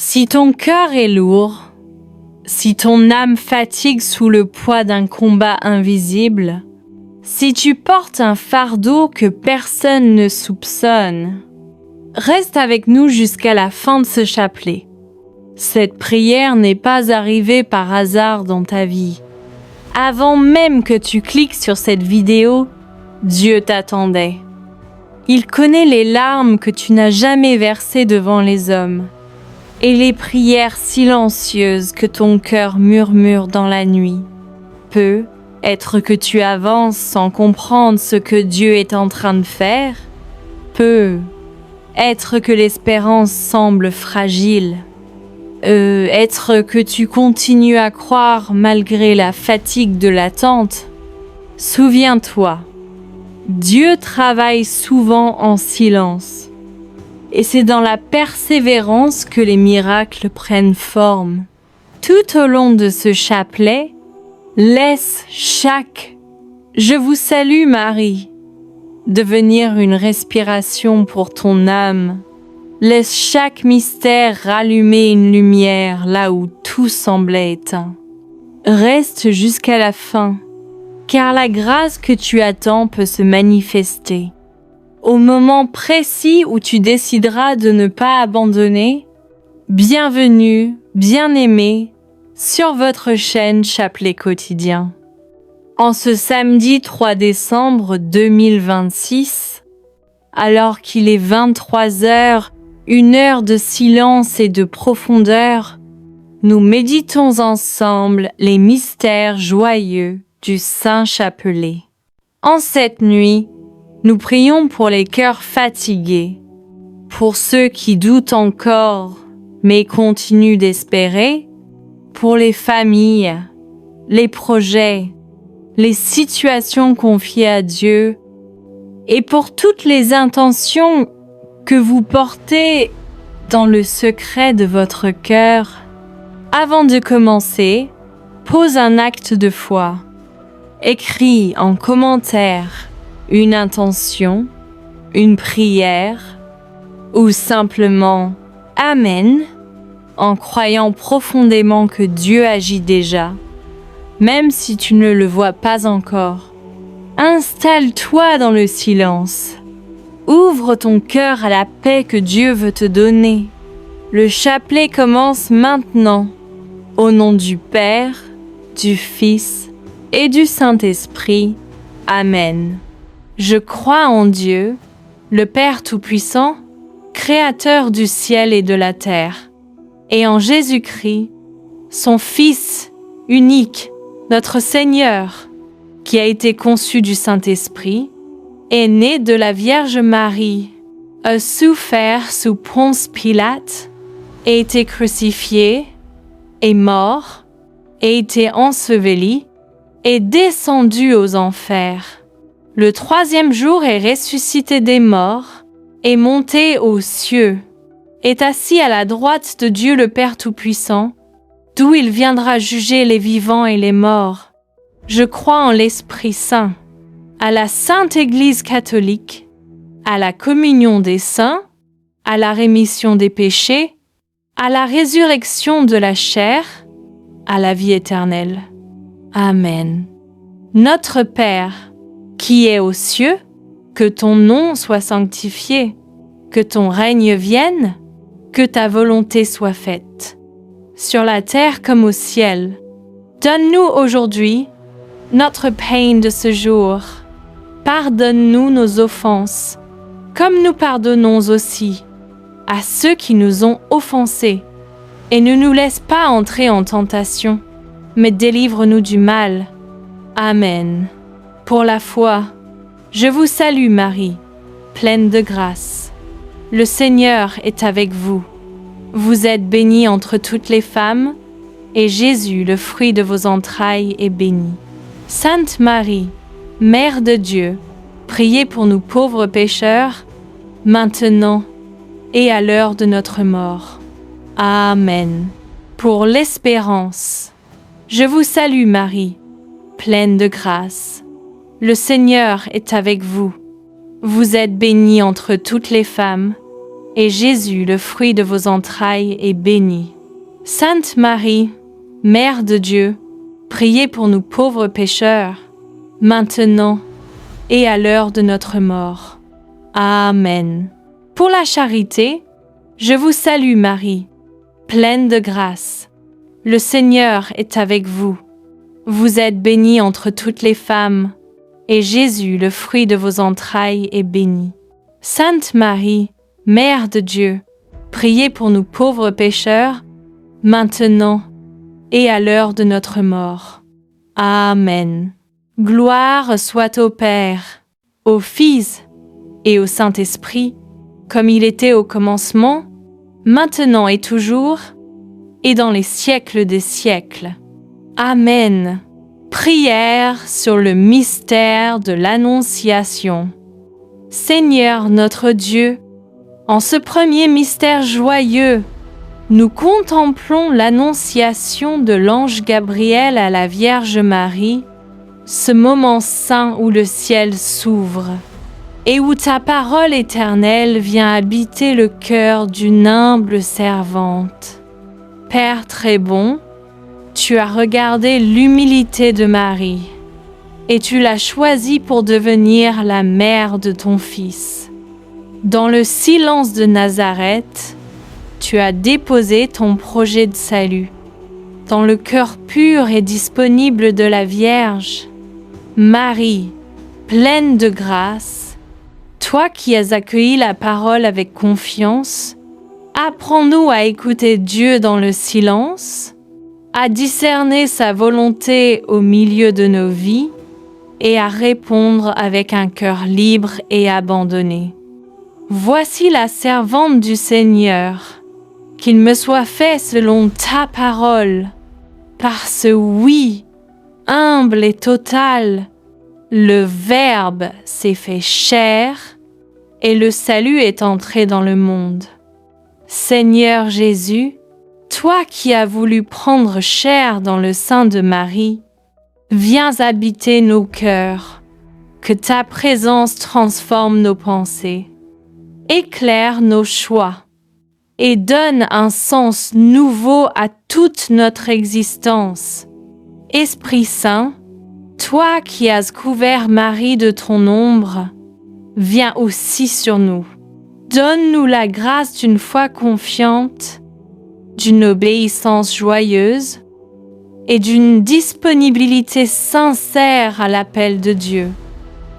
Si ton cœur est lourd, si ton âme fatigue sous le poids d'un combat invisible, si tu portes un fardeau que personne ne soupçonne, reste avec nous jusqu'à la fin de ce chapelet. Cette prière n'est pas arrivée par hasard dans ta vie. Avant même que tu cliques sur cette vidéo, Dieu t'attendait. Il connaît les larmes que tu n'as jamais versées devant les hommes et les prières silencieuses que ton cœur murmure dans la nuit. Peut-être que tu avances sans comprendre ce que Dieu est en train de faire. Peut-être que l'espérance semble fragile. Être que tu continues à croire malgré la fatigue de l'attente. Souviens-toi, Dieu travaille souvent en silence. Et c'est dans la persévérance que les miracles prennent forme. Tout au long de ce chapelet, laisse chaque « Je vous salue Marie » devenir une respiration pour ton âme. Laisse chaque mystère rallumer une lumière là où tout semblait éteint. Reste jusqu'à la fin, car la grâce que tu attends peut se manifester. Au moment précis où tu décideras de ne pas abandonner, bienvenue, bien-aimé, sur votre chaîne Chapelet quotidien. En ce samedi 3 décembre 2026, alors qu'il est 23h, une heure de silence et de profondeur, nous méditons ensemble les mystères joyeux du Saint Chapelet. En cette nuit, nous prions pour les cœurs fatigués, pour ceux qui doutent encore mais continuent d'espérer, pour les familles, les projets, les situations confiées à Dieu et pour toutes les intentions que vous portez dans le secret de votre cœur. Avant de commencer, pose un acte de foi. Écris en commentaire une intention, une prière ou simplement « Amen » en croyant profondément que Dieu agit déjà, même si tu ne le vois pas encore. Installe-toi dans le silence. Ouvre ton cœur à la paix que Dieu veut te donner. Le chapelet commence maintenant. Au nom du Père, du Fils et du Saint-Esprit. Amen. Je crois en Dieu, le Père Tout-Puissant, Créateur du ciel et de la terre, et en Jésus-Christ, son Fils unique, notre Seigneur, qui a été conçu du Saint-Esprit, est né de la Vierge Marie, a souffert sous Ponce Pilate, a été crucifié, est mort, a été enseveli, est descendu aux enfers. Le 3e jour est ressuscité des morts, est monté aux cieux, est assis à la droite de Dieu le Père Tout-Puissant, d'où il viendra juger les vivants et les morts. Je crois en l'Esprit Saint, à la Sainte Église catholique, à la communion des saints, à la rémission des péchés, à la résurrection de la chair, à la vie éternelle. Amen. Notre Père, qui es aux cieux, que ton nom soit sanctifié, que ton règne vienne, que ta volonté soit faite, sur la terre comme au ciel. Donne-nous aujourd'hui notre pain de ce jour. Pardonne-nous nos offenses, comme nous pardonnons aussi à ceux qui nous ont offensés. Et ne nous laisse pas entrer en tentation, mais délivre-nous du mal. Amen. Pour la foi, je vous salue Marie, pleine de grâce. Le Seigneur est avec vous. Vous êtes bénie entre toutes les femmes, et Jésus, le fruit de vos entrailles, est béni. Sainte Marie, Mère de Dieu, priez pour nous pauvres pécheurs, maintenant et à l'heure de notre mort. Amen. Pour l'espérance, je vous salue Marie, pleine de grâce. Le Seigneur est avec vous. Vous êtes bénie entre toutes les femmes, et Jésus, le fruit de vos entrailles, est béni. Sainte Marie, Mère de Dieu, priez pour nous pauvres pécheurs, maintenant et à l'heure de notre mort. Amen. Pour la charité, je vous salue Marie, pleine de grâce. Le Seigneur est avec vous. Vous êtes bénie entre toutes les femmes, et Jésus, le fruit de vos entrailles, est béni. Sainte Marie, Mère de Dieu, priez pour nous pauvres pécheurs, maintenant et à l'heure de notre mort. Amen. Gloire soit au Père, au Fils et au Saint-Esprit, comme il était au commencement, maintenant et toujours, et dans les siècles des siècles. Amen. Prière sur le mystère de l'Annonciation. Seigneur notre Dieu, en ce premier mystère joyeux, nous contemplons l'annonciation de l'ange Gabriel à la Vierge Marie, ce moment saint où le ciel s'ouvre et où ta parole éternelle vient habiter le cœur d'une humble servante. Père très bon, tu as regardé l'humilité de Marie et tu l'as choisie pour devenir la mère de ton Fils. Dans le silence de Nazareth, tu as déposé ton projet de salut. Dans le cœur pur et disponible de la Vierge, Marie, pleine de grâce, toi qui as accueilli la parole avec confiance, apprends-nous à écouter Dieu dans le silence, à discerner sa volonté au milieu de nos vies et à répondre avec un cœur libre et abandonné. Voici la servante du Seigneur. Qu'il me soit fait selon ta parole, par ce oui, humble et total, le Verbe s'est fait chair et le salut est entré dans le monde. Seigneur Jésus, toi qui as voulu prendre chair dans le sein de Marie, viens habiter nos cœurs, que ta présence transforme nos pensées, éclaire nos choix, et donne un sens nouveau à toute notre existence. Esprit Saint, toi qui as couvert Marie de ton ombre, viens aussi sur nous. Donne-nous la grâce d'une foi confiante, d'une obéissance joyeuse et d'une disponibilité sincère à l'appel de Dieu.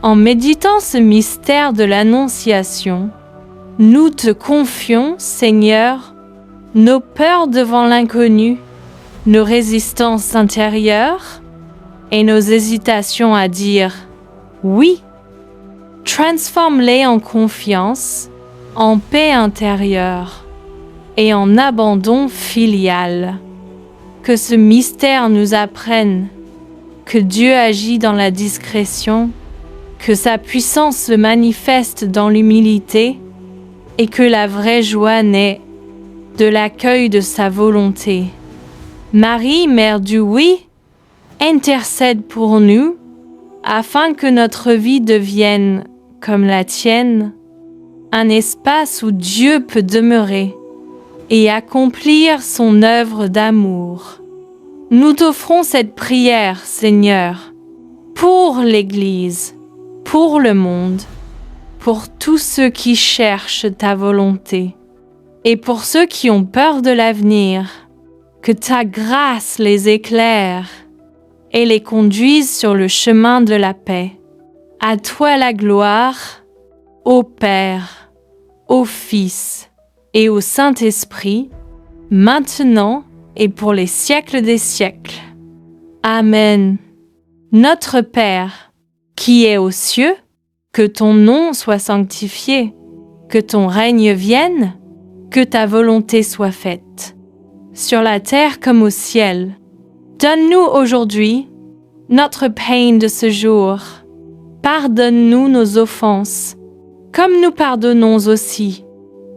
En méditant ce mystère de l'Annonciation, nous te confions, Seigneur, nos peurs devant l'inconnu, nos résistances intérieures et nos hésitations à dire « oui ». Transforme-les en confiance, en paix intérieure et en abandon filial. Que ce mystère nous apprenne que Dieu agit dans la discrétion, que sa puissance se manifeste dans l'humilité et que la vraie joie naît de l'accueil de sa volonté. Marie, Mère du oui, intercède pour nous afin que notre vie devienne, comme la tienne, un espace où Dieu peut demeurer et accomplir son œuvre d'amour. Nous t'offrons cette prière, Seigneur, pour l'Église, pour le monde, pour tous ceux qui cherchent ta volonté et pour ceux qui ont peur de l'avenir, que ta grâce les éclaire et les conduise sur le chemin de la paix. À toi la gloire, au Père, au Fils et au Saint-Esprit, maintenant et pour les siècles des siècles. Amen. Notre Père, qui es aux cieux, que ton nom soit sanctifié, que ton règne vienne, que ta volonté soit faite, sur la terre comme au ciel. Donne-nous aujourd'hui notre pain de ce jour. Pardonne-nous nos offenses, comme nous pardonnons aussi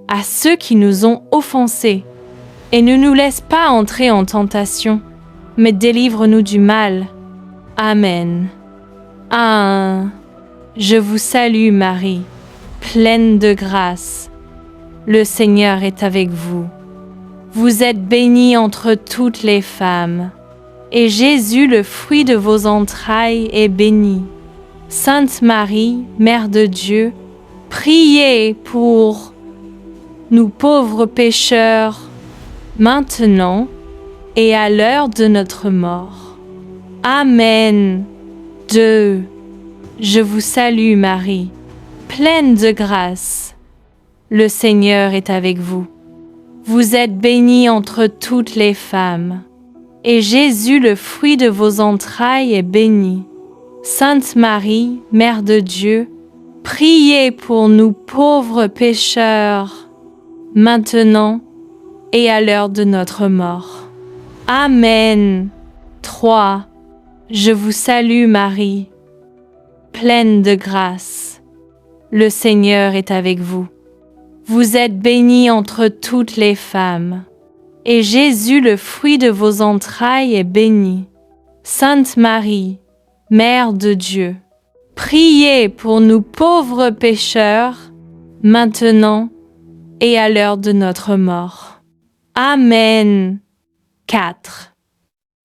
à ceux qui nous ont offensés. Et ne nous laisse pas entrer en tentation, mais délivre-nous du mal. Amen. Je vous salue Marie, pleine de grâce. Le Seigneur est avec vous. Vous êtes bénie entre toutes les femmes, et Jésus, le fruit de vos entrailles, est béni. Sainte Marie, Mère de Dieu, priez pour nous pauvres pécheurs, maintenant et à l'heure de notre mort. Amen. 2. Je vous salue Marie, pleine de grâce. Le Seigneur est avec vous. Vous êtes bénie entre toutes les femmes, et Jésus, le fruit de vos entrailles, est béni. Sainte Marie, Mère de Dieu, priez pour nous pauvres pécheurs, maintenant et à l'heure de notre mort. Amen. 3. Je vous salue Marie, pleine de grâce. Le Seigneur est avec vous. Vous êtes bénie entre toutes les femmes, et Jésus, le fruit de vos entrailles, est béni. Sainte Marie, Mère de Dieu, priez pour nous pauvres pécheurs, maintenant et à l'heure de notre mort. Amen. 4.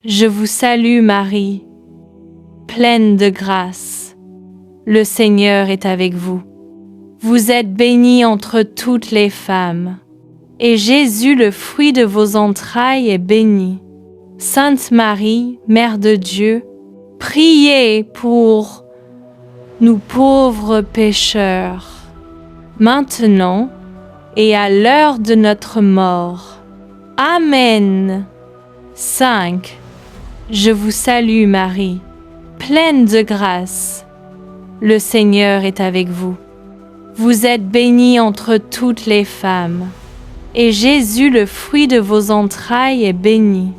Je vous salue Marie, pleine de grâce. Le Seigneur est avec vous. Vous êtes bénie entre toutes les femmes, et Jésus, le fruit de vos entrailles, est béni. Sainte Marie, Mère de Dieu, priez pour nous pauvres pécheurs, maintenant et à l'heure de notre mort. Amen. 5. Je vous salue Marie, pleine de grâce. Le Seigneur est avec vous. Vous êtes bénie entre toutes les femmes, et Jésus, le fruit de vos entrailles, est béni.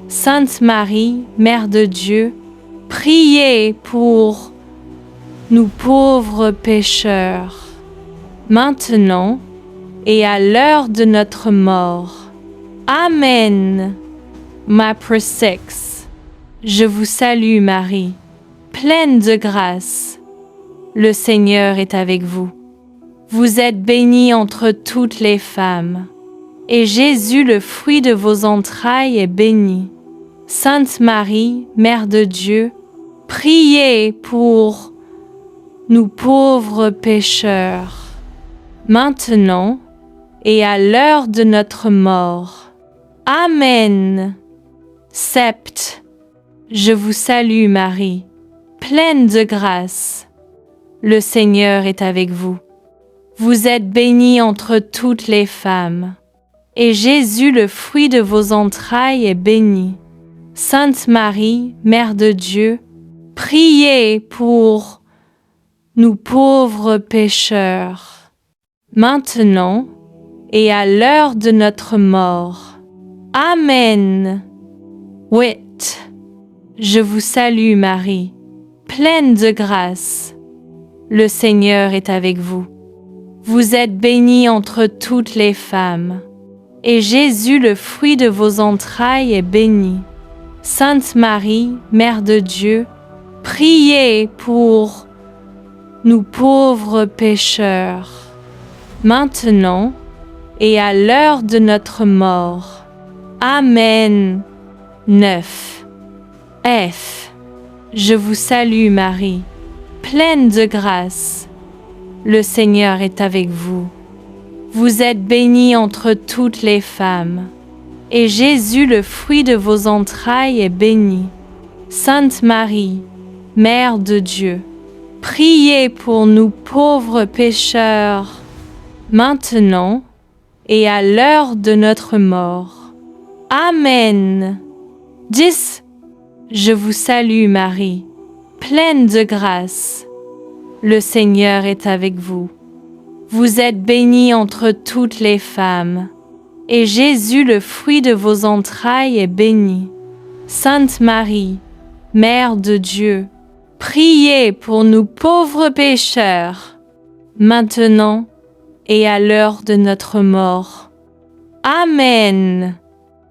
Sainte Marie, Mère de Dieu, priez pour nous pauvres pécheurs, maintenant et à l'heure de notre mort. Amen. Mappre 6. Je vous salue Marie, pleine de grâce. Le Seigneur est avec vous. Vous êtes bénie entre toutes les femmes, et Jésus, le fruit de vos entrailles, est béni. Sainte Marie, Mère de Dieu, priez pour nous pauvres pécheurs, maintenant et à l'heure de notre mort. Amen. 7. Je vous salue Marie, pleine de grâce. Le Seigneur est avec vous. Vous êtes bénie entre toutes les femmes, et Jésus, le fruit de vos entrailles, est béni. Sainte Marie, Mère de Dieu, priez pour nous pauvres pécheurs, maintenant et à l'heure de notre mort. Amen. 8. Je vous salue Marie, pleine de grâce. Le Seigneur est avec vous. Vous êtes bénie entre toutes les femmes, et Jésus, le fruit de vos entrailles, est béni. Sainte Marie, Mère de Dieu, priez pour nous pauvres pécheurs, maintenant et à l'heure de notre mort. Amen. 9. F. Je vous salue Marie, pleine de grâce. Le Seigneur est avec vous. Vous êtes bénie entre toutes les femmes, et Jésus, le fruit de vos entrailles, est béni. Sainte Marie, Mère de Dieu, priez pour nous pauvres pécheurs, maintenant et à l'heure de notre mort. Amen. 10. Je vous salue Marie, pleine de grâce. Le Seigneur est avec vous. Vous êtes bénie entre toutes les femmes, et Jésus, le fruit de vos entrailles, est béni. Sainte Marie, Mère de Dieu, priez pour nous pauvres pécheurs, maintenant et à l'heure de notre mort. Amen.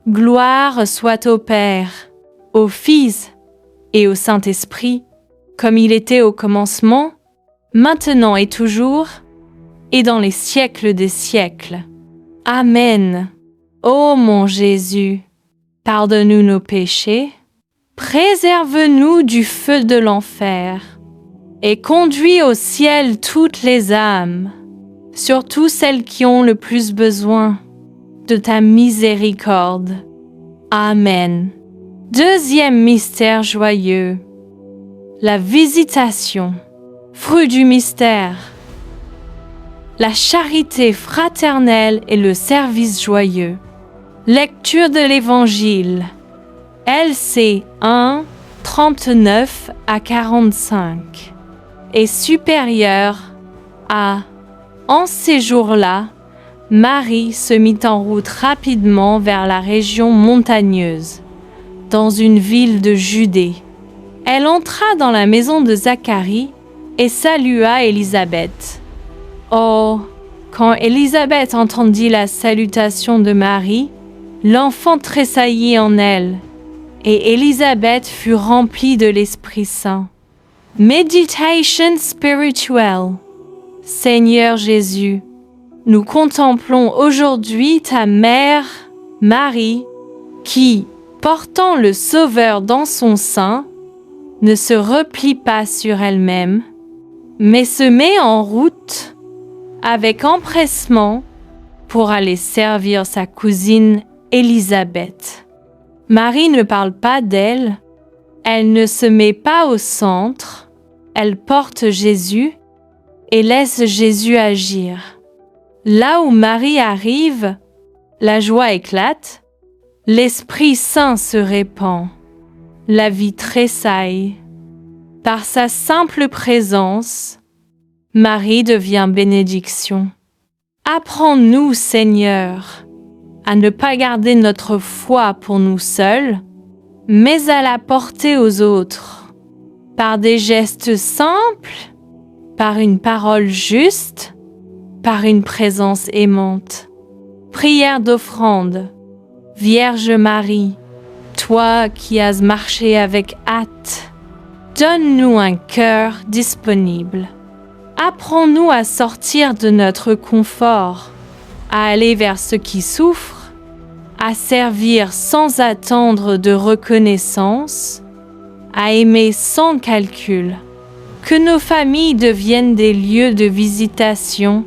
Gloire soit au Père, au Fils et au Saint-Esprit, comme il était au commencement, maintenant et toujours, et dans les siècles des siècles. Amen. Ô mon Jésus, pardonne-nous nos péchés, préserve-nous du feu de l'enfer, et conduis au ciel toutes les âmes, surtout celles qui ont le plus besoin de ta miséricorde. Amen. Deuxième mystère joyeux, la visitation. Fruit du mystère, la charité fraternelle et le service joyeux. Lecture de l'Évangile. LC 1, 39 à 45 est supérieur à « En ces jours-là, Marie se mit en route rapidement vers la région montagneuse, dans une ville de Judée. Elle entra dans la maison de Zacharie et salua Élisabeth. Oh, quand Élisabeth entendit la salutation de Marie, l'enfant tressaillit en elle, et Élisabeth fut remplie de l'Esprit Saint. Méditation spirituelle. Seigneur Jésus, nous contemplons aujourd'hui ta mère, Marie, qui, portant le Sauveur dans son sein, ne se replie pas sur elle-même, mais se met en route avec empressement pour aller servir sa cousine Élisabeth. Marie ne parle pas d'elle, elle ne se met pas au centre, elle porte Jésus et laisse Jésus agir. Là où Marie arrive, la joie éclate, l'Esprit Saint se répand, la vie tressaille. Par sa simple présence, Marie devient bénédiction. Apprends-nous, Seigneur, à ne pas garder notre foi pour nous seuls, mais à la porter aux autres, par des gestes simples, par une parole juste, par une présence aimante. Prière d'offrande. Vierge Marie, toi qui as marché avec hâte, donne-nous un cœur disponible. Apprends-nous à sortir de notre confort, à aller vers ceux qui souffrent, à servir sans attendre de reconnaissance, à aimer sans calcul. Que nos familles deviennent des lieux de visitation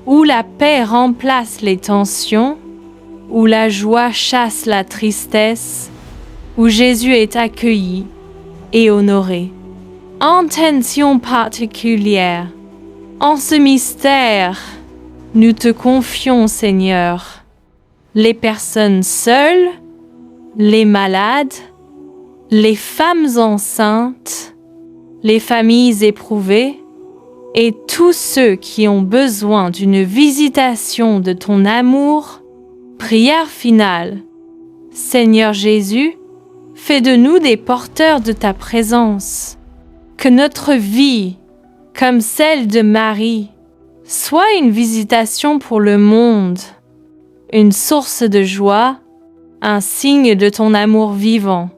où la paix remplace les tensions, où la joie chasse la tristesse, où Jésus est accueilli et honoré. Intention particulière. En ce mystère, nous te confions, Seigneur, les personnes seules, les malades, les femmes enceintes, les familles éprouvées et tous ceux qui ont besoin d'une visitation de ton amour. Prière finale. Seigneur Jésus, fais de nous des porteurs de ta présence. Que notre vie, comme celle de Marie, soit une visitation pour le monde, une source de joie, un signe de ton amour vivant.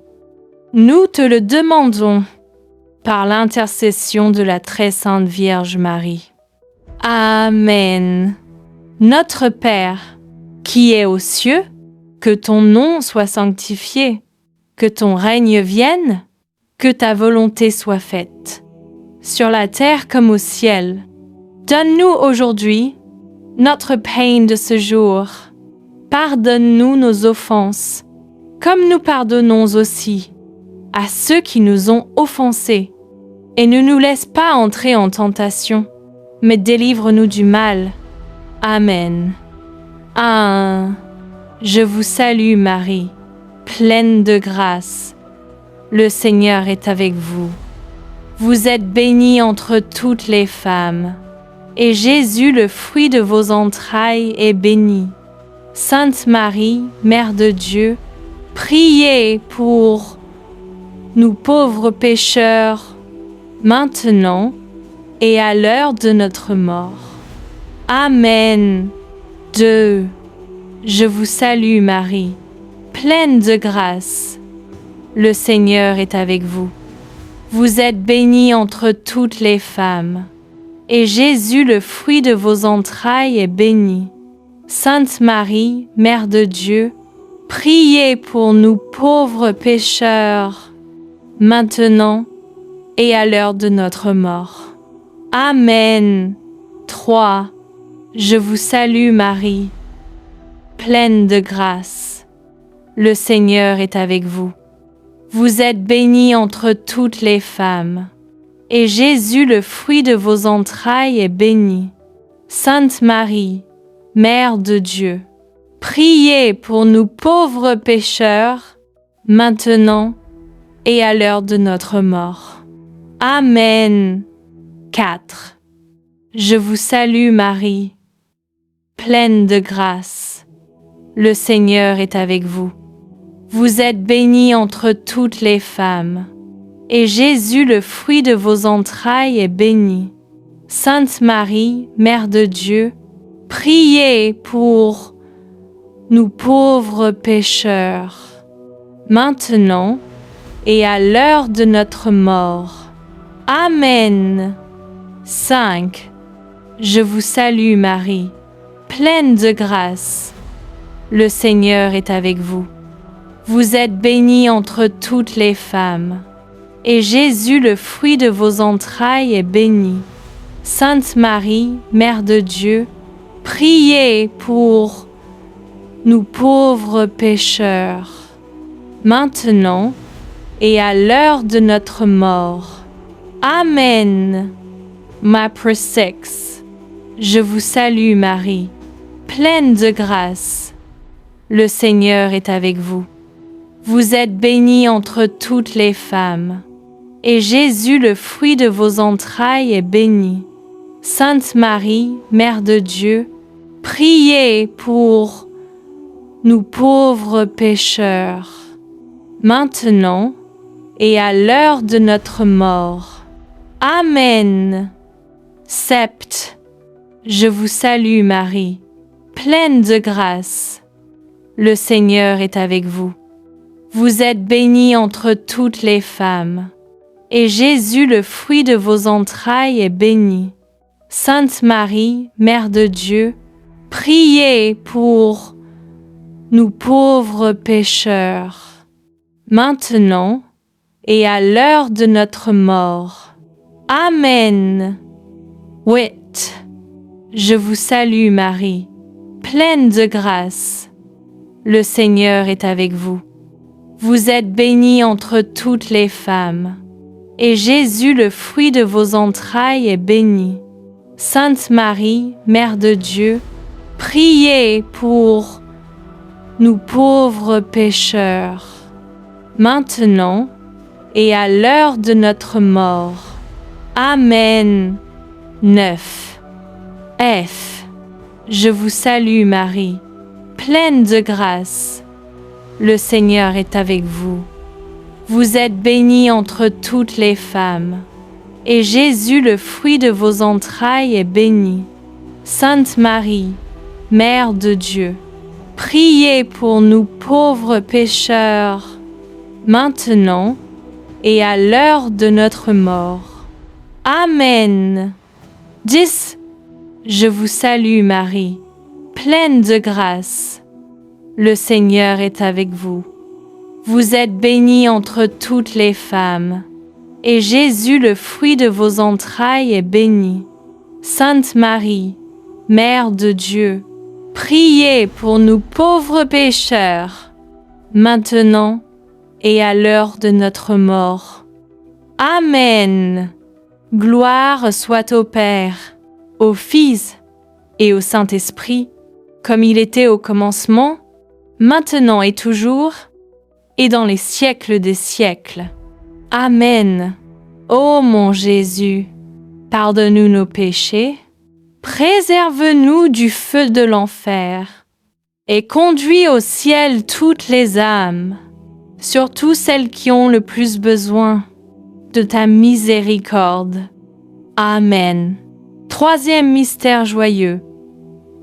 Nous te le demandons par l'intercession de la très sainte Vierge Marie. Amen. Notre Père, qui es aux cieux, que ton nom soit sanctifié, que ton règne vienne, que ta volonté soit faite, sur la terre comme au ciel. Donne-nous aujourd'hui notre pain de ce jour. Pardonne-nous nos offenses, comme nous pardonnons aussi à ceux qui nous ont offensés. Et ne nous laisse pas entrer en tentation, mais délivre-nous du mal. Amen. Je vous salue Marie, pleine de grâce. Le Seigneur est avec vous. Vous êtes bénie entre toutes les femmes, et Jésus, le fruit de vos entrailles, est béni. Sainte Marie, Mère de Dieu, priez pour nous pauvres pécheurs, maintenant et à l'heure de notre mort. Amen. Je vous salue Marie, pleine de grâce. Le Seigneur est avec vous. Vous êtes bénie entre toutes les femmes, et Jésus, le fruit de vos entrailles, est béni. Sainte Marie, Mère de Dieu, priez pour nous pauvres pécheurs, maintenant et à l'heure de notre mort. Amen. 3. Je vous salue Marie, pleine de grâce. Le Seigneur est avec vous. Vous êtes bénie entre toutes les femmes, et Jésus, le fruit de vos entrailles, est béni. Sainte Marie, Mère de Dieu, priez pour nous pauvres pécheurs, maintenant et à l'heure de notre mort. Amen. 4. Je vous salue Marie, pleine de grâce. Le Seigneur est avec vous. Vous êtes bénie entre toutes les femmes, et Jésus, le fruit de vos entrailles, est béni. Sainte Marie, Mère de Dieu, priez pour nous pauvres pécheurs, maintenant et à l'heure de notre mort. Amen. 5. Je vous salue Marie, pleine de grâce. Le Seigneur est avec vous. Vous êtes bénie entre toutes les femmes, et Jésus, le fruit de vos entrailles, est béni. Sainte Marie, Mère de Dieu, priez pour nous pauvres pécheurs, maintenant et à l'heure de notre mort. Amen. Chapitre 6. Je vous salue Marie, pleine de grâce. Le Seigneur est avec vous. Vous êtes bénie entre toutes les femmes, et Jésus, le fruit de vos entrailles, est béni. Sainte Marie, Mère de Dieu, priez pour nous pauvres pécheurs, maintenant et à l'heure de notre mort. Amen. 7. Je vous salue Marie, pleine de grâce. Le Seigneur est avec vous. Vous êtes bénie entre toutes les femmes, et Jésus, le fruit de vos entrailles, est béni. Sainte Marie, Mère de Dieu, priez pour nous pauvres pécheurs, maintenant et à l'heure de notre mort. Amen. 8. Je vous salue Marie, pleine de grâce. Le Seigneur est avec vous. Vous êtes bénie entre toutes les femmes, et Jésus, le fruit de vos entrailles, est béni. Sainte Marie, Mère de Dieu, priez pour nous pauvres pécheurs, maintenant et à l'heure de notre mort. Amen. 9. F. Je vous salue Marie, pleine de grâce. Le Seigneur est avec vous. Vous êtes bénie entre toutes les femmes, et Jésus, le fruit de vos entrailles, est béni. Sainte Marie, Mère de Dieu, priez pour nous pauvres pécheurs, maintenant et à l'heure de notre mort. Amen. 10. Je vous salue Marie, pleine de grâce. Le Seigneur est avec vous. Vous êtes bénie entre toutes les femmes, et Jésus, le fruit de vos entrailles, est béni. Sainte Marie, Mère de Dieu, priez pour nous pauvres pécheurs, maintenant et à l'heure de notre mort. Amen. Gloire soit au Père, au Fils et au Saint-Esprit, comme il était au commencement, maintenant et toujours, et dans les siècles des siècles. Amen. Ô mon Jésus, pardonne-nous nos péchés, préserve-nous du feu de l'enfer, et conduis au ciel toutes les âmes, surtout celles qui ont le plus besoin de ta miséricorde. Amen. Troisième mystère joyeux,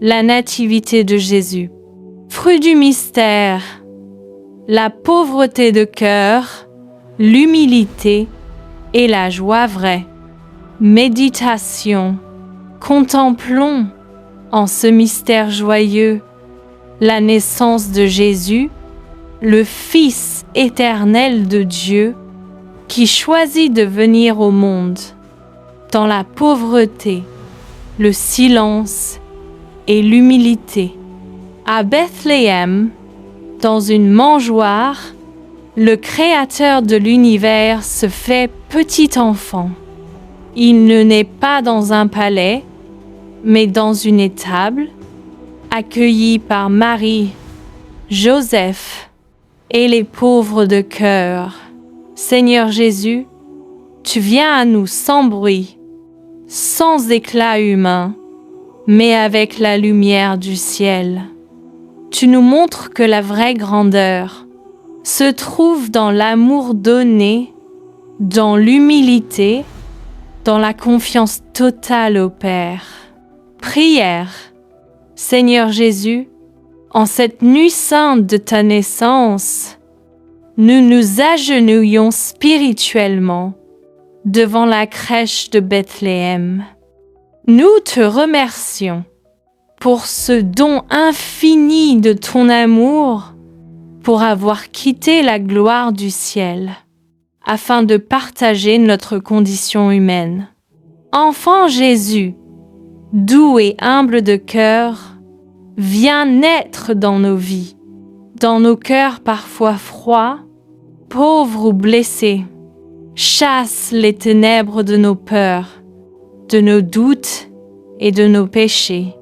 la nativité de Jésus. Fruit du mystère, la pauvreté de cœur, l'humilité et la joie vraie. Méditation. Contemplons En ce mystère joyeux, la naissance de Jésus, le Fils éternel de Dieu, qui choisit de venir au monde, dans la pauvreté, le silence et l'humilité. À Bethléem, dans une mangeoire, le Créateur de l'univers se fait petit enfant. Il ne naît pas dans un palais, mais dans une étable, accueilli par Marie, Joseph et les pauvres de cœur. Seigneur Jésus, tu viens à nous sans bruit, sans éclat humain, mais avec la lumière du ciel. Tu nous montres que la vraie grandeur se trouve dans l'amour donné, dans l'humilité, dans la confiance totale au Père. Prière. Seigneur Jésus, en cette nuit sainte de ta naissance, nous nous agenouillons spirituellement devant la crèche de Bethléem. Nous te remercions pour ce don infini de ton amour, pour avoir quitté la gloire du ciel, afin de partager notre condition humaine. Enfant Jésus, doux et humble de cœur, viens naître dans nos vies, dans nos cœurs parfois froids, pauvres ou blessés. Chasse les ténèbres de nos peurs, de nos doutes et de nos péchés.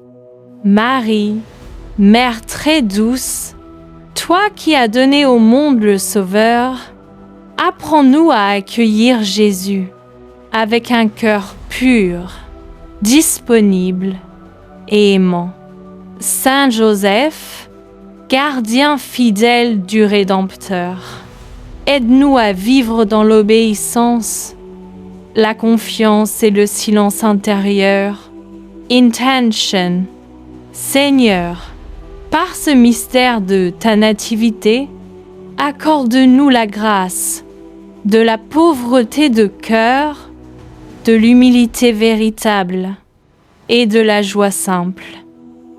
Marie, Mère très douce, toi qui as donné au monde le Sauveur, apprends-nous à accueillir Jésus avec un cœur pur, disponible et aimant. Saint Joseph, gardien fidèle du Rédempteur, aide-nous à vivre dans l'obéissance, la confiance et le silence intérieur. Intention. Seigneur, par ce mystère de ta nativité, accorde-nous la grâce de la pauvreté de cœur, de l'humilité véritable et de la joie simple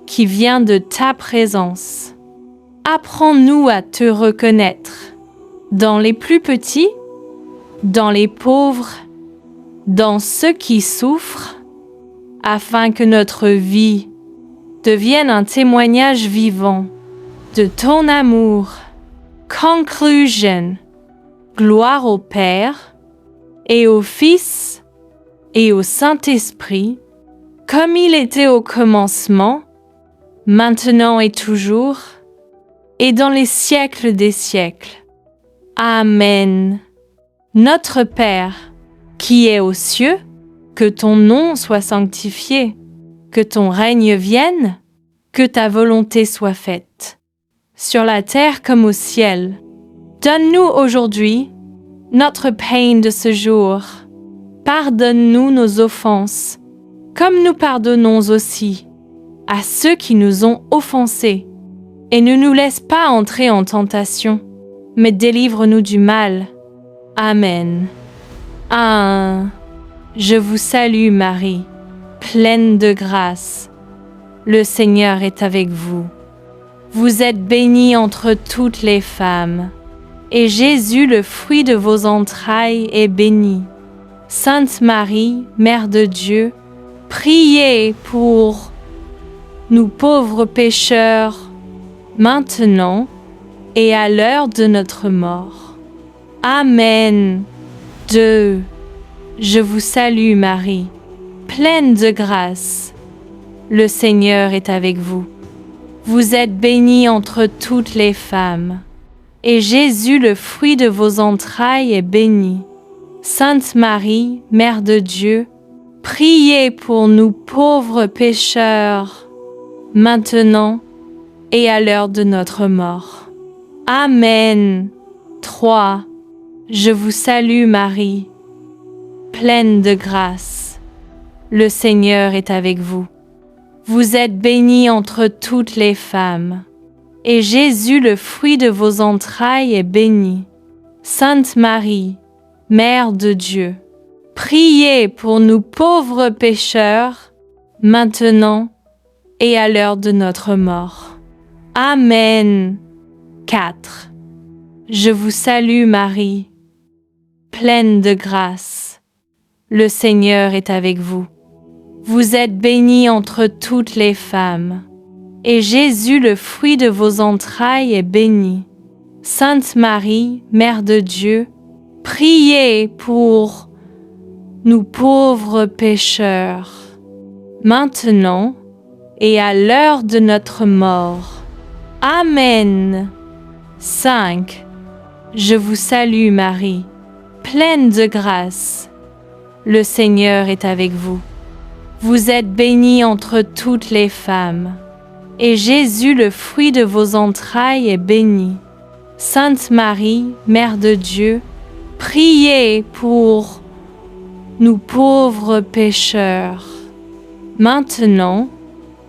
qui vient de ta présence. Apprends-nous à te reconnaître dans les plus petits, dans les pauvres, dans ceux qui souffrent, afin que notre vie devienne un témoignage vivant de ton amour. Conclusion. Gloire au Père et au Fils et au Saint-Esprit, comme il était au commencement, maintenant et toujours, et dans les siècles des siècles. Amen. Notre Père, qui es aux cieux, que ton nom soit sanctifié, que ton règne vienne, que ta volonté soit faite, sur la terre comme au ciel. Donne-nous aujourd'hui notre pain de ce jour. Pardonne-nous nos offenses, comme nous pardonnons aussi à ceux qui nous ont offensés. Et ne nous laisse pas entrer en tentation, mais délivre-nous du mal. Amen. Je vous salue Marie, pleine de grâce. Le Seigneur est avec vous. Vous êtes bénie entre toutes les femmes, et Jésus, le fruit de vos entrailles, est béni. Sainte Marie, Mère de Dieu, priez pour nous pauvres pécheurs, maintenant et à l'heure de notre mort. Amen. Je vous salue Marie, pleine de grâce. Le Seigneur est avec vous. Vous êtes bénie entre toutes les femmes, et Jésus, le fruit de vos entrailles, est béni. Sainte Marie, Mère de Dieu, priez pour nous pauvres pécheurs, maintenant et à l'heure de notre mort. Amen. 3. Je vous salue Marie, pleine de grâce. Le Seigneur est avec vous. Vous êtes bénie entre toutes les femmes, et Jésus, le fruit de vos entrailles, est béni. Sainte Marie, Mère de Dieu, priez pour nous pauvres pécheurs, maintenant et à l'heure de notre mort. Amen. 4. Je vous salue Marie, pleine de grâce. Le Seigneur est avec vous. Vous êtes bénie entre toutes les femmes, et Jésus, le fruit de vos entrailles, est béni. Sainte Marie, Mère de Dieu, priez pour nous pauvres pécheurs, maintenant et à l'heure de notre mort. Amen. 5. Je vous salue Marie, pleine de grâce. Le Seigneur est avec vous. Vous êtes bénie entre toutes les femmes, et Jésus, le fruit de vos entrailles, est béni. Sainte Marie, Mère de Dieu, priez pour nous pauvres pécheurs, maintenant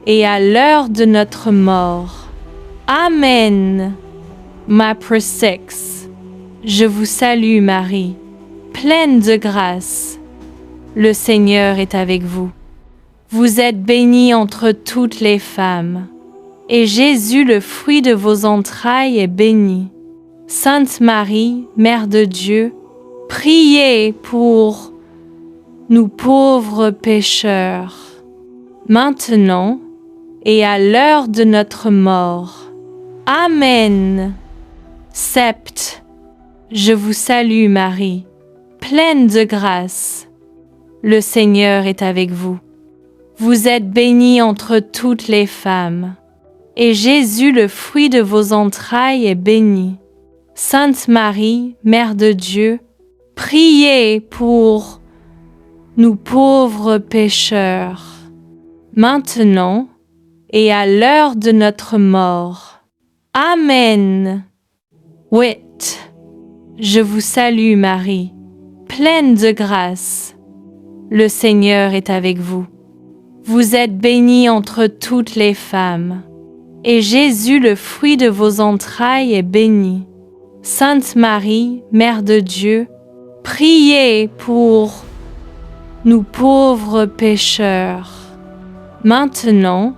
et à l'heure de notre mort. Amen. Maprès 6. Je vous salue Marie, pleine de grâce. Le Seigneur est avec vous. Vous êtes bénie entre toutes les femmes, et Jésus, le fruit de vos entrailles, est béni. Sainte Marie, Mère de Dieu, priez pour nous pauvres pécheurs, maintenant et à l'heure de notre mort. Amen. 7. Je vous salue Marie, pleine de grâce. Le Seigneur est avec vous. Vous êtes bénie entre toutes les femmes, et Jésus, le fruit de vos entrailles, est béni. Sainte Marie, Mère de Dieu, priez pour nous pauvres pécheurs, maintenant et à l'heure de notre mort. Amen. 8. Je vous salue Marie, pleine de grâce. Le Seigneur est avec vous. Vous êtes bénie entre toutes les femmes, et Jésus, le fruit de vos entrailles, est béni. Sainte Marie, Mère de Dieu, priez pour nous pauvres pécheurs, maintenant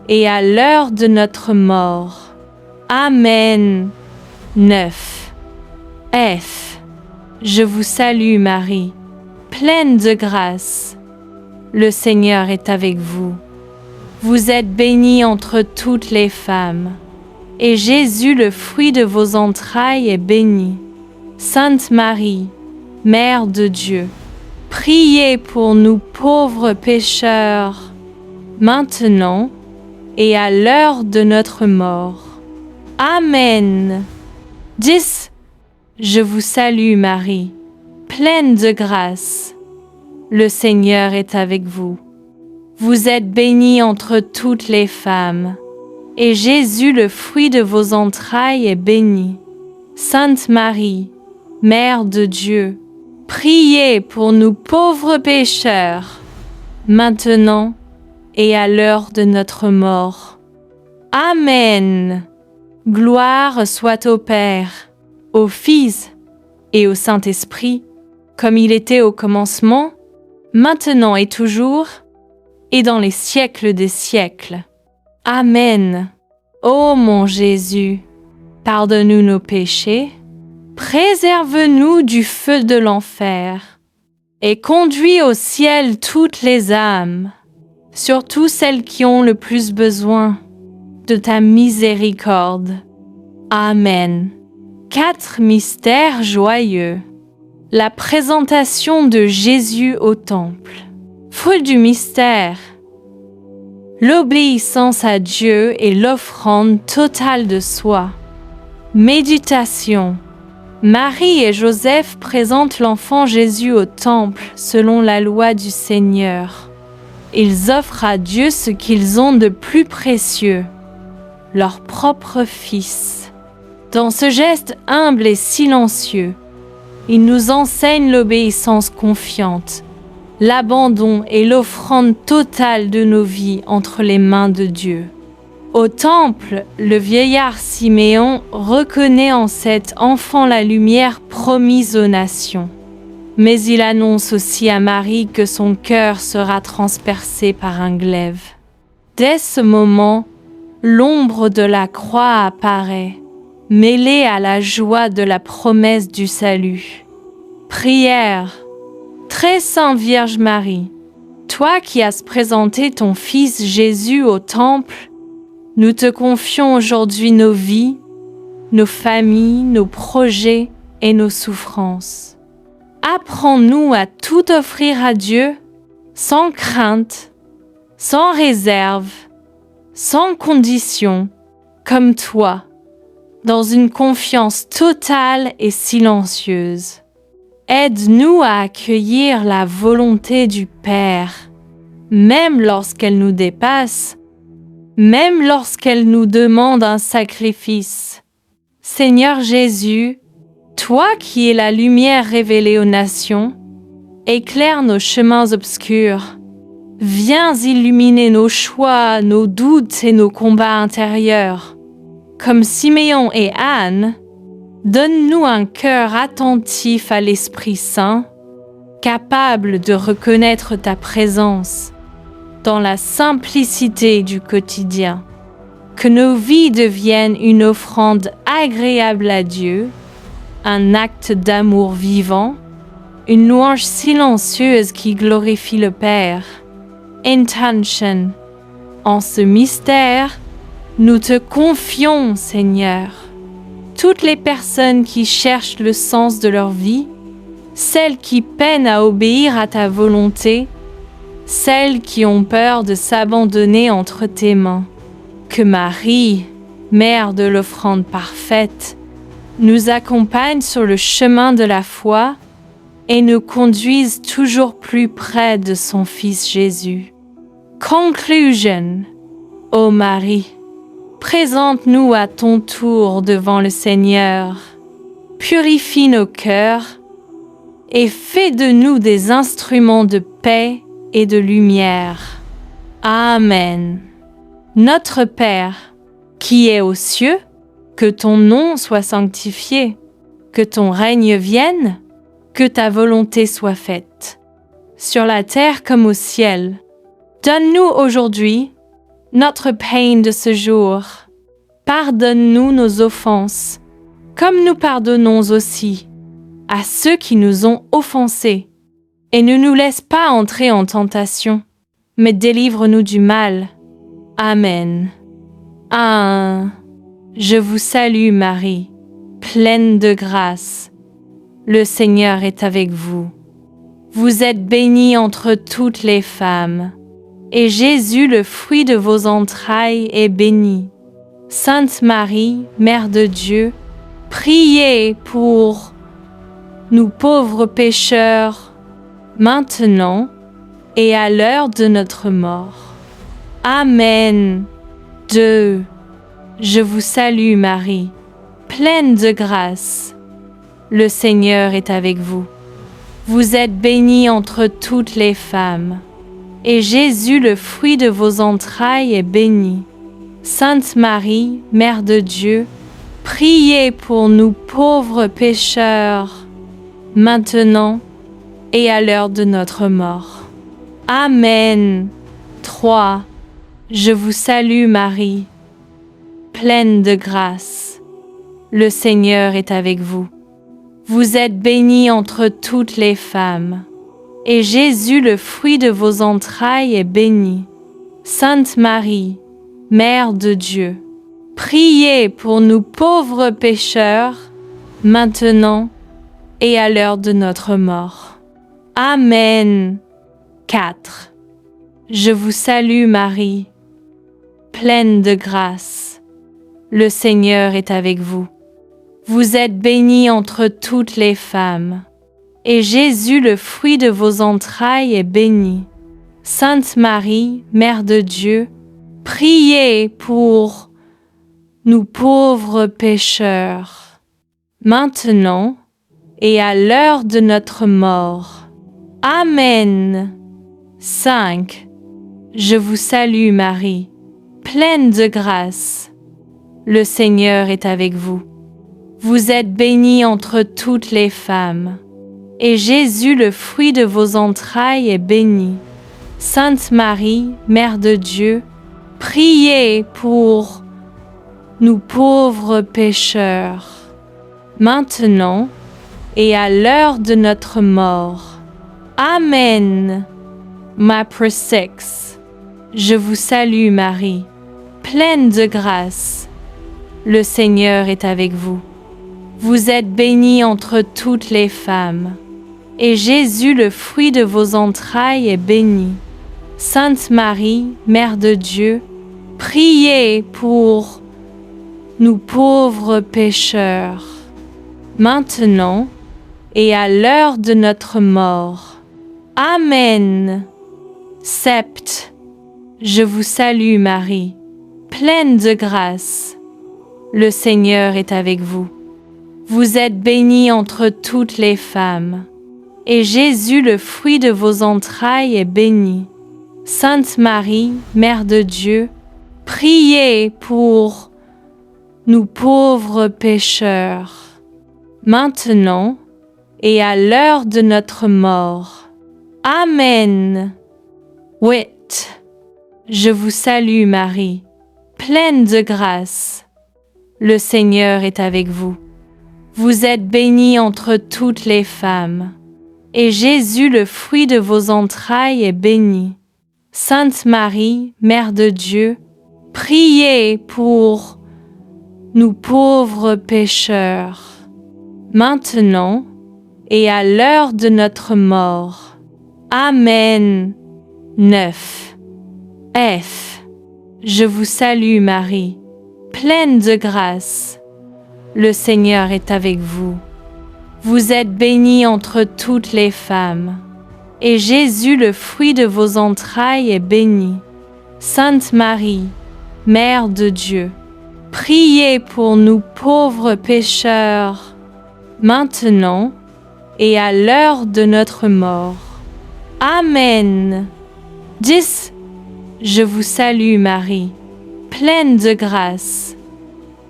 et à l'heure de notre mort. Amen. 9. F. Je vous salue Marie, pleine de grâce. Le Seigneur est avec vous. Vous êtes bénie entre toutes les femmes, et Jésus, le fruit de vos entrailles, est béni. Sainte Marie, Mère de Dieu, priez pour nous pauvres pécheurs, maintenant et à l'heure de notre mort. Amen. 10. Je vous salue Marie, pleine de grâce. Le Seigneur est avec vous. Vous êtes bénie entre toutes les femmes, et Jésus, le fruit de vos entrailles, est béni. Sainte Marie, Mère de Dieu, priez pour nous pauvres pécheurs, maintenant et à l'heure de notre mort. Amen. Gloire soit au Père, au Fils et au Saint-Esprit, comme il était au commencement, maintenant et toujours, et dans les siècles des siècles. Amen. Ô mon Jésus, pardonne-nous nos péchés, préserve-nous du feu de l'enfer, et conduis au ciel toutes les âmes, surtout celles qui ont le plus besoin de ta miséricorde. Amen. 4 mystères joyeux. La présentation de Jésus au temple. Fruit du mystère. L'obéissance à Dieu et l'offrande totale de soi. Méditation. Marie et Joseph présentent l'enfant Jésus au temple selon la loi du Seigneur. Ils offrent à Dieu ce qu'ils ont de plus précieux, leur propre Fils. Dans ce geste humble et silencieux, ils nous enseignent l'obéissance confiante, l'abandon et l'offrande totale de nos vies entre les mains de Dieu. Au temple, le vieillard Siméon reconnaît en cet enfant la lumière promise aux nations. Mais il annonce aussi à Marie que son cœur sera transpercé par un glaive. Dès ce moment, l'ombre de la croix apparaît, mêlée à la joie de la promesse du salut. Prière. Très Sainte Vierge Marie, toi qui as présenté ton Fils Jésus au Temple, nous te confions aujourd'hui nos vies, nos familles, nos projets et nos souffrances. Apprends-nous à tout offrir à Dieu, sans crainte, sans réserve, sans condition, comme toi, dans une confiance totale et silencieuse. Aide-nous à accueillir la volonté du Père, même lorsqu'elle nous dépasse, même lorsqu'elle nous demande un sacrifice. Seigneur Jésus, toi qui es la lumière révélée aux nations, éclaire nos chemins obscurs. Viens illuminer nos choix, nos doutes et nos combats intérieurs. Comme Siméon et Anne, donne-nous un cœur attentif à l'Esprit Saint, capable de reconnaître ta présence dans la simplicité du quotidien. Que nos vies deviennent une offrande agréable à Dieu, un acte d'amour vivant, une louange silencieuse qui glorifie le Père. Intention. En ce mystère, nous te confions, Seigneur, toutes les personnes qui cherchent le sens de leur vie, celles qui peinent à obéir à ta volonté, celles qui ont peur de s'abandonner entre tes mains. Que Marie, mère de l'offrande parfaite, nous accompagne sur le chemin de la foi et nous conduise toujours plus près de son Fils Jésus. Conclusion. Ô Marie, présente-nous à ton tour devant le Seigneur, purifie nos cœurs et fais de nous des instruments de paix et de lumière. Amen. Notre Père, qui es aux cieux, que ton nom soit sanctifié, que ton règne vienne, que ta volonté soit faite, sur la terre comme au ciel. Donne-nous aujourd'hui notre pain de ce jour. Pardonne-nous nos offenses, comme nous pardonnons aussi à ceux qui nous ont offensés. Et ne nous laisse pas entrer en tentation, mais délivre-nous du mal. Amen. Je vous salue Marie, pleine de grâce. Le Seigneur est avec vous. Vous êtes bénie entre toutes les femmes, et Jésus, le fruit de vos entrailles, est béni. Sainte Marie, Mère de Dieu, priez pour nous pauvres pécheurs, maintenant et à l'heure de notre mort. Amen. Je vous salue Marie, pleine de grâce. Le Seigneur est avec vous. Vous êtes bénie entre toutes les femmes, et Jésus, le fruit de vos entrailles, est béni. Sainte Marie, Mère de Dieu, priez pour nous pauvres pécheurs, maintenant et à l'heure de notre mort. Amen. Je vous salue Marie, pleine de grâce. Le Seigneur est avec vous. Vous êtes bénie entre toutes les femmes, et Jésus, le fruit de vos entrailles, est béni. Sainte Marie, Mère de Dieu, priez pour nous pauvres pécheurs, maintenant et à l'heure de notre mort. Amen. Je vous salue Marie, pleine de grâce. Le Seigneur est avec vous. Vous êtes bénie entre toutes les femmes, et Jésus, le fruit de vos entrailles, est béni. Sainte Marie, Mère de Dieu, priez pour nous pauvres pécheurs, maintenant et à l'heure de notre mort. Amen. Je vous salue Marie, pleine de grâce. Le Seigneur est avec vous. Vous êtes bénie entre toutes les femmes, et Jésus, le fruit de vos entrailles, est béni. Sainte Marie, Mère de Dieu, priez pour nous pauvres pécheurs, maintenant et à l'heure de notre mort. Amen. Mappre 6. Je vous salue Marie, pleine de grâce. Le Seigneur est avec vous. Vous êtes bénie entre toutes les femmes, et Jésus, le fruit de vos entrailles, est béni. Sainte Marie, Mère de Dieu, priez pour nous pauvres pécheurs, maintenant et à l'heure de notre mort. Amen. Sept. Je vous salue Marie, pleine de grâce. Le Seigneur est avec vous. Vous êtes bénie entre toutes les femmes, et Jésus, le fruit de vos entrailles, est béni. Sainte Marie, Mère de Dieu, priez pour nous pauvres pécheurs, maintenant et à l'heure de notre mort. Amen. 8. Je vous salue Marie, pleine de grâce. Le Seigneur est avec vous. Vous êtes bénie entre toutes les femmes, et Jésus, le fruit de vos entrailles, est béni. Sainte Marie, Mère de Dieu, priez pour nous pauvres pécheurs, maintenant et à l'heure de notre mort. Amen. 9. F. Je vous salue Marie, pleine de grâce. Le Seigneur est avec vous. Vous êtes bénie entre toutes les femmes, et Jésus, le fruit de vos entrailles, est béni. Sainte Marie, Mère de Dieu, priez pour nous pauvres pécheurs, maintenant et à l'heure de notre mort. Amen. 10. Je vous salue Marie, pleine de grâce.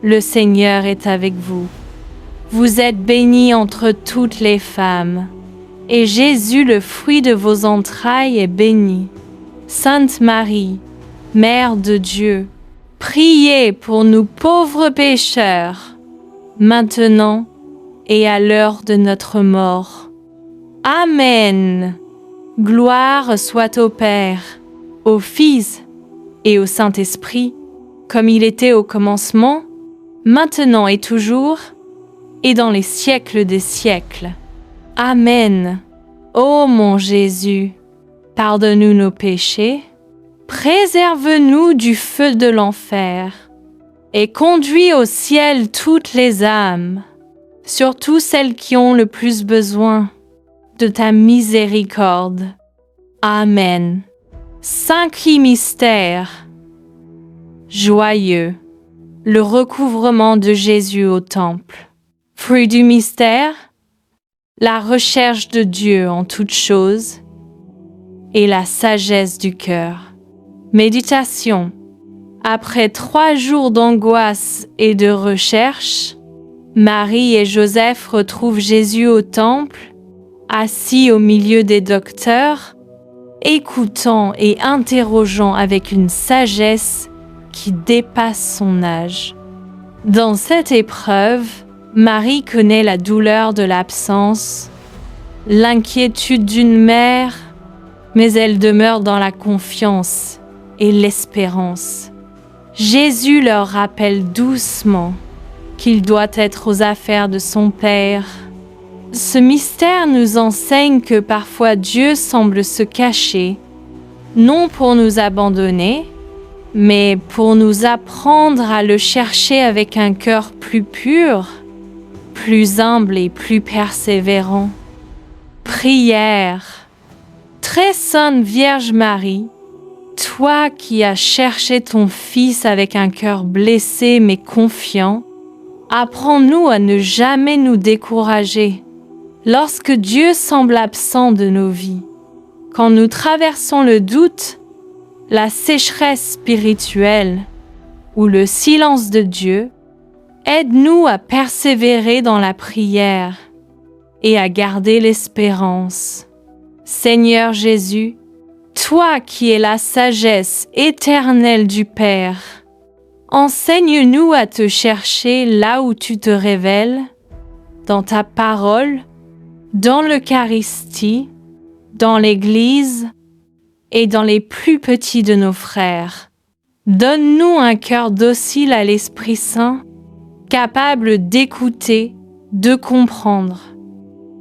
Le Seigneur est avec vous. Vous êtes bénie entre toutes les femmes, et Jésus, le fruit de vos entrailles, est béni. Sainte Marie, Mère de Dieu, priez pour nous pauvres pécheurs, maintenant et à l'heure de notre mort. Amen. Gloire soit au Père, au Fils et au Saint-Esprit, comme il était au commencement, maintenant et toujours, et dans les siècles des siècles. Amen. Ô mon Jésus, pardonne-nous nos péchés, préserve-nous du feu de l'enfer, et conduis au ciel toutes les âmes, surtout celles qui ont le plus besoin de ta miséricorde. Amen. Cinquième mystère joyeux, le recouvrement de Jésus au temple. Fruit du mystère, la recherche de Dieu en toutes choses et la sagesse du cœur. Méditation. Après 3 jours d'angoisse et de recherche, Marie et Joseph retrouvent Jésus au temple, assis au milieu des docteurs, écoutant et interrogeant avec une sagesse qui dépasse son âge. Dans cette épreuve, Marie connaît la douleur de l'absence, l'inquiétude d'une mère, mais elle demeure dans la confiance et l'espérance. Jésus leur rappelle doucement qu'il doit être aux affaires de son Père. Ce mystère nous enseigne que parfois Dieu semble se cacher, non pour nous abandonner, mais pour nous apprendre à le chercher avec un cœur plus pur, plus humble et plus persévérant. Prière. Très sainte Vierge Marie, toi qui as cherché ton Fils avec un cœur blessé mais confiant, apprends-nous à ne jamais nous décourager lorsque Dieu semble absent de nos vies. Quand nous traversons le doute, la sécheresse spirituelle ou le silence de Dieu, aide-nous à persévérer dans la prière et à garder l'espérance. Seigneur Jésus, Toi qui es la sagesse éternelle du Père, enseigne-nous à te chercher là où tu te révèles, dans ta parole, dans l'Eucharistie, dans l'Église et dans les plus petits de nos frères. Donne-nous un cœur docile à l'Esprit Saint, capable d'écouter, de comprendre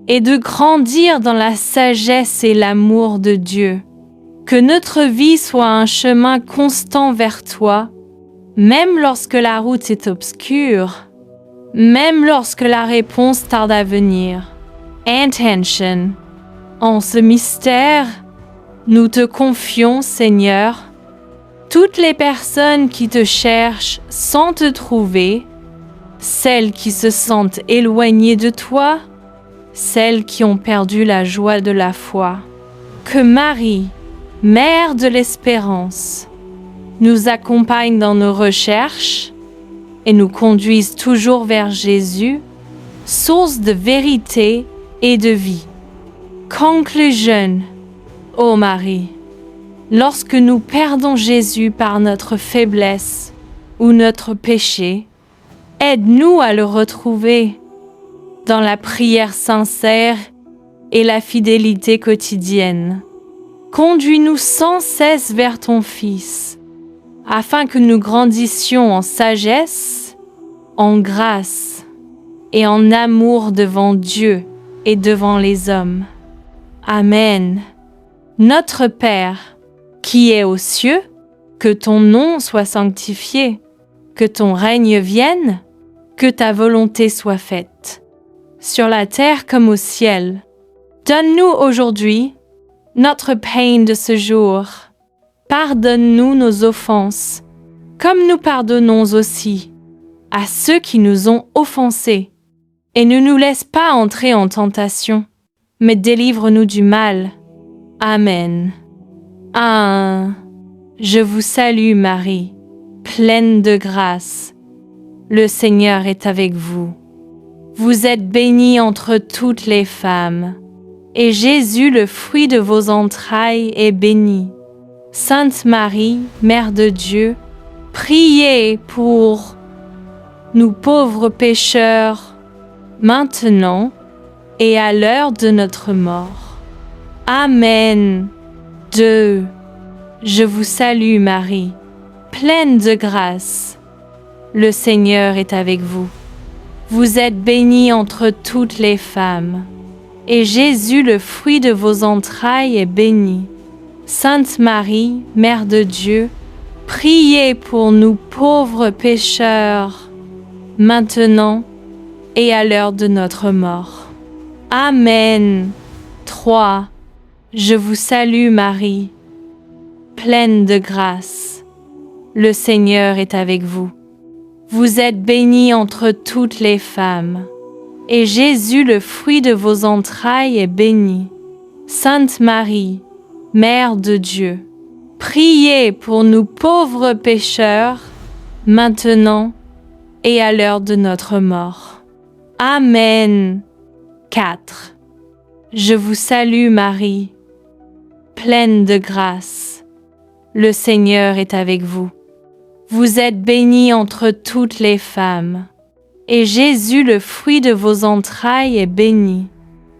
et de grandir dans la sagesse et l'amour de Dieu. Que notre vie soit un chemin constant vers toi, même lorsque la route est obscure, même lorsque la réponse tarde à venir. Intention. En ce mystère, nous te confions, Seigneur, toutes les personnes qui te cherchent sans te trouver, celles qui se sentent éloignées de toi, celles qui ont perdu la joie de la foi. Que Marie, Mère de l'Espérance, nous accompagne dans nos recherches et nous conduise toujours vers Jésus, source de vérité et de vie. Conclusion. Ô Marie, lorsque nous perdons Jésus par notre faiblesse ou notre péché, aide-nous à le retrouver dans la prière sincère et la fidélité quotidienne. Conduis-nous sans cesse vers ton Fils, afin que nous grandissions en sagesse, en grâce et en amour devant Dieu et devant les hommes. Amen. Notre Père, qui es aux cieux, que ton nom soit sanctifié, que ton règne vienne, que ta volonté soit faite, sur la terre comme au ciel. Donne-nous aujourd'hui notre pain de ce jour. Pardonne-nous nos offenses, comme nous pardonnons aussi à ceux qui nous ont offensés. Et ne nous laisse pas entrer en tentation, mais délivre-nous du mal. Amen. Je vous salue Marie, pleine de grâce. Le Seigneur est avec vous. Vous êtes bénie entre toutes les femmes, et Jésus, le fruit de vos entrailles, est béni. Sainte Marie, Mère de Dieu, priez pour nous pauvres pécheurs, maintenant et à l'heure de notre mort. Amen. Je vous salue Marie, pleine de grâce. Le Seigneur est avec vous. Vous êtes bénie entre toutes les femmes, et Jésus, le fruit de vos entrailles, est béni. Sainte Marie, Mère de Dieu, priez pour nous pauvres pécheurs, maintenant et à l'heure de notre mort. Amen. Je vous salue Marie, pleine de grâce. Le Seigneur est avec vous. Vous êtes bénie entre toutes les femmes, et Jésus, le fruit de vos entrailles, est béni. Sainte Marie, Mère de Dieu, priez pour nous pauvres pécheurs, maintenant et à l'heure de notre mort. Amen. Je vous salue Marie, pleine de grâce. Le Seigneur est avec vous. Vous êtes bénie entre toutes les femmes, et Jésus, le fruit de vos entrailles, est béni.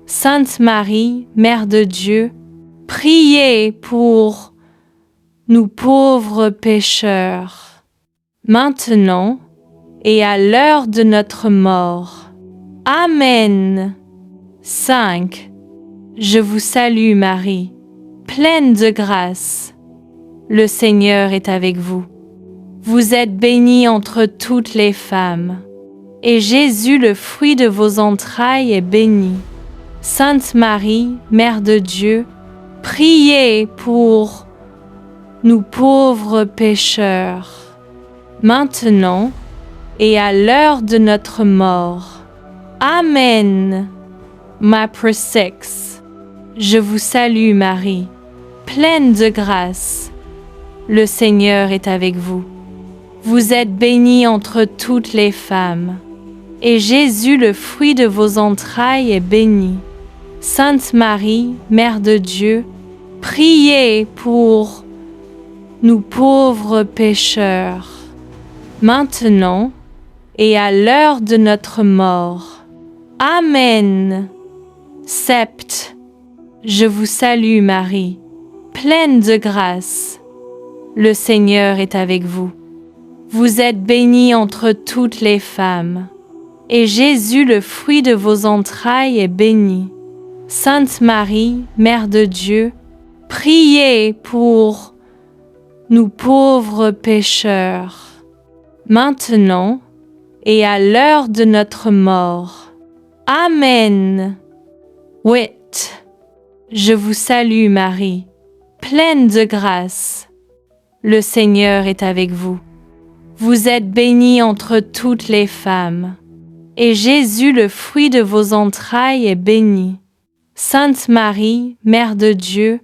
Sainte Marie, Mère de Dieu, priez pour nous pauvres pécheurs, maintenant et à l'heure de notre mort. Amen. Je vous salue Marie, pleine de grâce. Le Seigneur est avec vous. Vous êtes bénie entre toutes les femmes, et Jésus, le fruit de vos entrailles, est béni. Sainte Marie, Mère de Dieu, priez pour nous pauvres pécheurs, maintenant et à l'heure de notre mort. Amen. Maprès 6. Je vous salue Marie, pleine de grâce. Le Seigneur est avec vous. Vous êtes bénie entre toutes les femmes, et Jésus, le fruit de vos entrailles, est béni. Sainte Marie, Mère de Dieu, priez pour nous pauvres pécheurs, maintenant et à l'heure de notre mort. Amen. Sept. Je vous salue Marie, pleine de grâce. Le Seigneur est avec vous. Vous êtes bénie entre toutes les femmes, et Jésus, le fruit de vos entrailles, est béni. Sainte Marie, Mère de Dieu, priez pour nous pauvres pécheurs, maintenant et à l'heure de notre mort. Amen. 8. Je vous salue Marie, pleine de grâce. Le Seigneur est avec vous. Vous êtes bénie entre toutes les femmes, et Jésus, le fruit de vos entrailles, est béni. Sainte Marie, Mère de Dieu,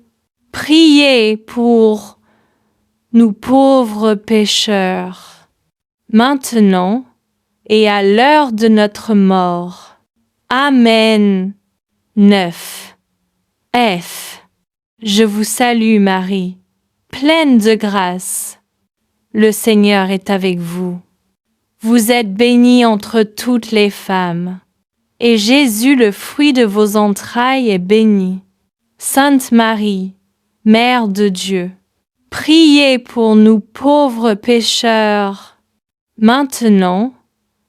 priez pour nous pauvres pécheurs, maintenant et à l'heure de notre mort. Amen. 9. F. Je vous salue Marie, pleine de grâce. Le Seigneur est avec vous. Vous êtes bénie entre toutes les femmes, et Jésus, le fruit de vos entrailles, est béni. Sainte Marie, Mère de Dieu, priez pour nous pauvres pécheurs, maintenant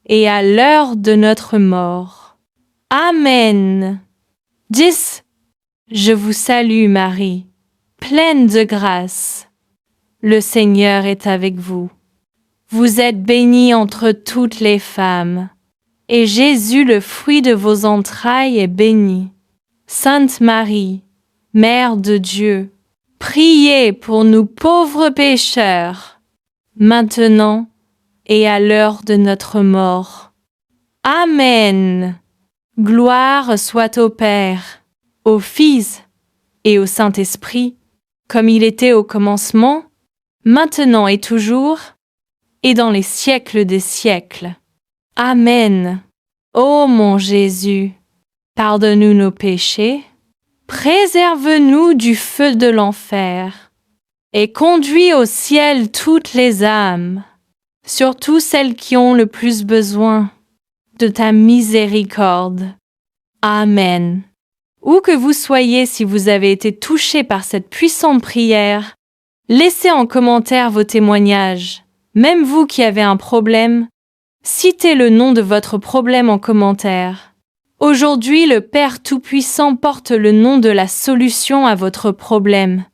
et à l'heure de notre mort. Amen. 10. Je vous salue Marie, pleine de grâce. Le Seigneur est avec vous. Vous êtes bénie entre toutes les femmes, et Jésus, le fruit de vos entrailles, est béni. Sainte Marie, Mère de Dieu, priez pour nous pauvres pécheurs, maintenant et à l'heure de notre mort. Amen. Gloire soit au Père, au Fils et au Saint-Esprit, comme il était au commencement, maintenant et toujours, et dans les siècles des siècles. Amen. Ô mon Jésus, pardonne-nous nos péchés, préserve-nous du feu de l'enfer, et conduis au ciel toutes les âmes, surtout celles qui ont le plus besoin de ta miséricorde. Amen. Où que vous soyez, si vous avez été touché par cette puissante prière, laissez en commentaire vos témoignages. Même vous qui avez un problème, citez le nom de votre problème en commentaire. Aujourd'hui, le Père Tout-Puissant porte le nom de la solution à votre problème.